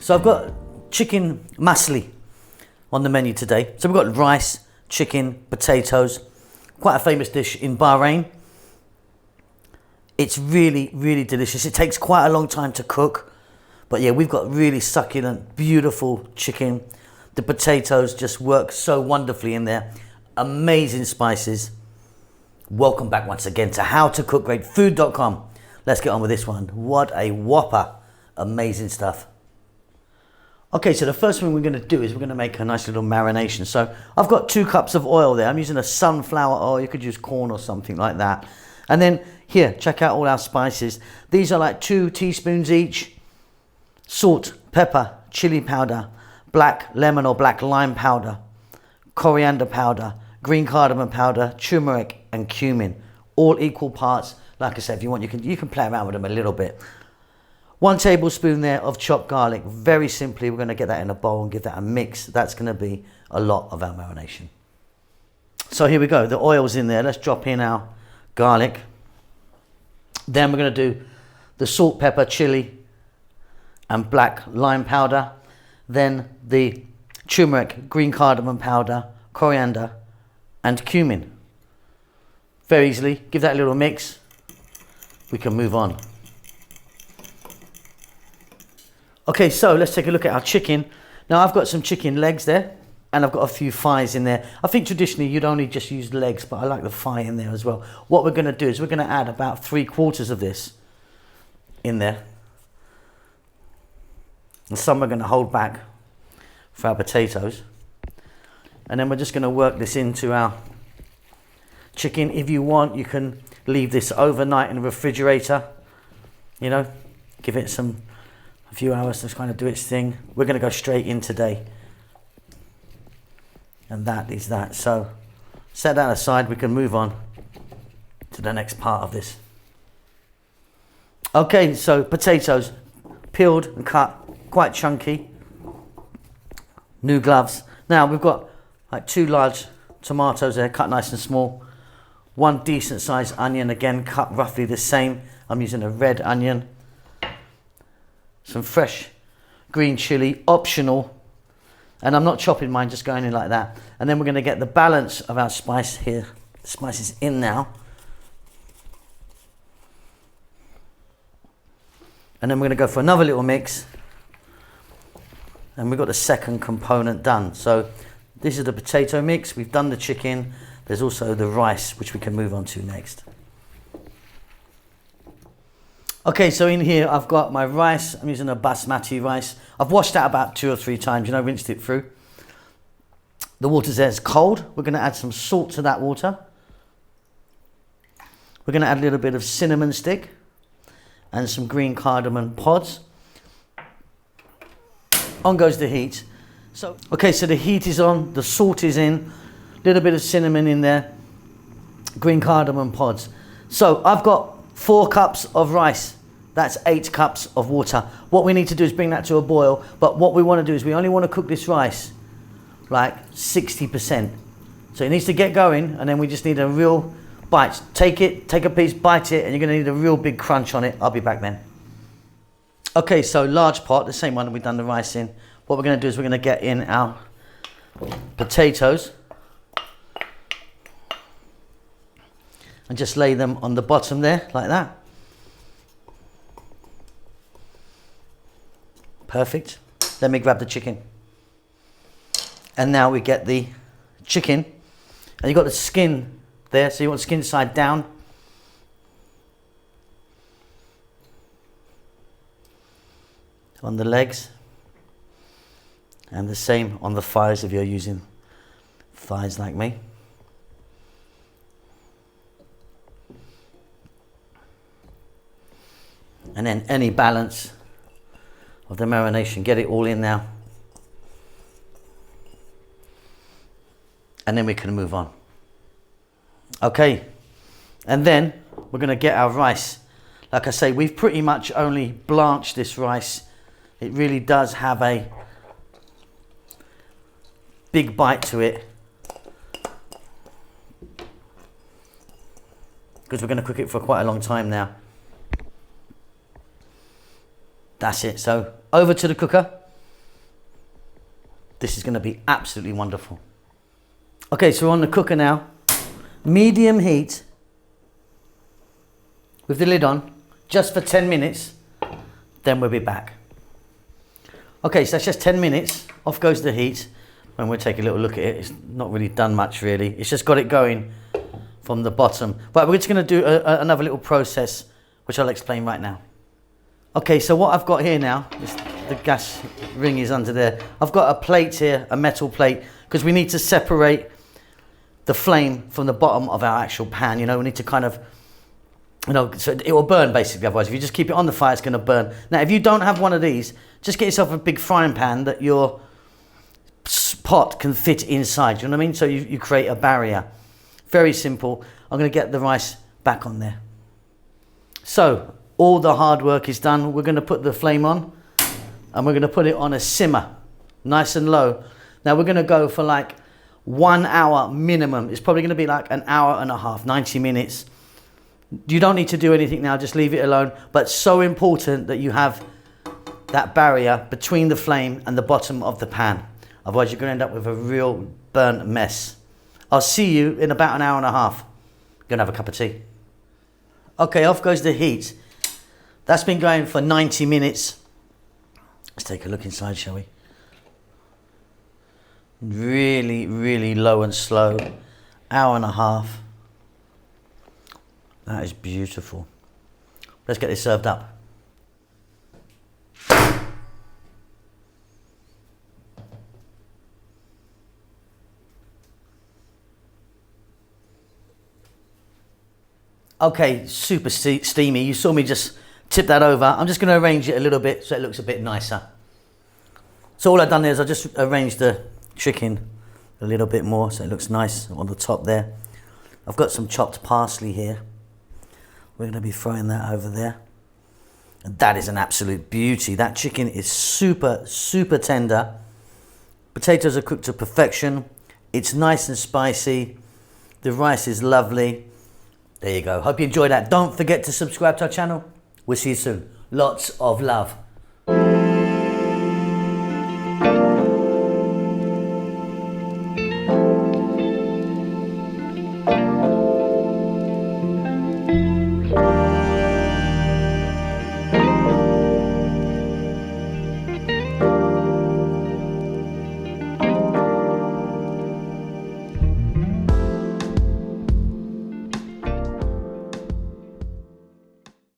So I've got chicken masli on the menu today. So we've got rice, chicken, potatoes. Quite a famous dish in Bahrain. It's really, really delicious. It takes quite a long time to cook. But yeah, we've got really succulent, beautiful chicken. The potatoes just work so wonderfully in there. Amazing spices. Welcome back once again to howtocookgreatfood.com. Let's get on with this one. What a whopper. Amazing stuff. Okay, so the first thing we're going to do is we're going to make a nice little marination. So I've got 2 cups of oil there. I'm using a sunflower oil. You could use corn or something like that. And then here, check out all our spices. These are like 2 teaspoons each. Salt, pepper, chili powder, black lemon or black lime powder, coriander powder, green cardamom powder, turmeric and cumin. All equal parts. Like I said, if you want, you can play around with them a little bit. 1 tablespoon there of chopped garlic. Very simply, we're going to get that in a bowl and give that a mix. That's going to be a lot of our marination. So here we go. The oil's in there. Let's drop in our garlic. Then we're going to do the salt, pepper, chili and black lime powder. Then the turmeric, green cardamom powder, coriander and cumin. Very easily. Give that a little mix. We can move on. Okay, so let's take a look at our chicken. Now I've got some chicken legs there and I've got a few thighs in there. I think traditionally you'd only just use legs, but I like the thigh in there as well. What we're going to do is we're going to add about 3/4 of this in there. And some we're going to hold back for our potatoes. And then we're just going to work this into our chicken. If you want, you can leave this overnight in the refrigerator. You know, give it a few hours to kind of do its thing. We're going to go straight in today. And that is that. So set that aside. We can move on to the next part of this. Okay, so potatoes peeled and cut, quite chunky. New gloves. Now we've got like 2 large tomatoes there, cut nice and small. 1 decent sized onion, again cut roughly the same. I'm using a red onion. Some fresh green chili, optional. And I'm not chopping mine, just going in like that. And then we're going to get the balance of our spice here. The spice is in now. And then we're going to go for another little mix. And we've got the second component done. So this is the potato mix. We've done the chicken. There's also the rice, which we can move on to next. Okay, so in here I've got my rice. I'm using a basmati rice. I've washed that about 2 or 3 times, rinsed it through. The water there is cold. We're going to add some salt to that water. We're going to add a little bit of cinnamon stick and some green cardamom pods. On goes the heat. So the heat is on, the salt is in, a little bit of cinnamon in there, green cardamom pods. So I've got 4 cups of rice. That's 8 cups of water. What we need to do is bring that to a boil. But what we want to do is we only want to cook this rice like 60%. So it needs to get going, and then we just need a real bite. Take a piece, bite it, and you're going to need a real big crunch on it. I'll be back then. Okay, so large pot, the same one that we've done the rice in. What we're going to do is we're going to get in our potatoes and just lay them on the bottom there like that. Perfect. Let me grab the chicken. And now we get the chicken. And you've got the skin there, so you want the skin side down. On the legs. And the same on the thighs if you're using thighs like me. And then any balance of the marination, get it all in now. And then we can move on. Okay, and then we're going to get our rice. Like I say, we've pretty much only blanched this rice. It really does have a big bite to it, because we're going to cook it for quite a long time now. That's it. So over to the cooker. This is going to be absolutely wonderful. Okay, so we're on the cooker now. Medium heat with the lid on, just for 10 minutes. Then we'll be back. Okay, so that's just 10 minutes. Off goes the heat. And we'll take a little look at it. It's not really done much, really. It's just got it going from the bottom. But we're just going to do another little process, which I'll explain right now. Okay, so what I've got here now, is the gas ring is under there. I've got a plate here, a metal plate, because we need to separate the flame from the bottom of our actual pan. You know, we need to kind of, you know, so it will burn basically. Otherwise, if you just keep it on the fire, it's going to burn. Now, if you don't have one of these, just get yourself a big frying pan that your pot can fit inside. You know what I mean? So you create a barrier. Very simple. I'm going to get the rice back on there. So all the hard work is done. We're going to put the flame on and we're going to put it on a simmer, nice and low. Now we're going to go for like 1 hour minimum. It's probably going to be like an hour and a half, 90 minutes. You don't need to do anything now, just leave it alone. But so important that you have that barrier between the flame and the bottom of the pan. Otherwise you're going to end up with a real burnt mess. I'll see you in about an hour and a half. I'm going to have a cup of tea. Okay, off goes the heat. That's been going for 90 minutes. Let's take a look inside, shall we? Really, really low and slow. Hour and a half. That is beautiful. Let's get this served up. Okay, super steamy. You saw me just tip that over. I'm just going to arrange it a little bit so it looks a bit nicer. So all I've done there is I just arranged the chicken a little bit more so it looks nice on the top there. I've got some chopped parsley here. We're going to be throwing that over there. And that is an absolute beauty. That chicken is super, super tender. Potatoes are cooked to perfection. It's nice and spicy. The rice is lovely. There you go. Hope you enjoyed that. Don't forget to subscribe to our channel. We'll see you soon. Lots of love.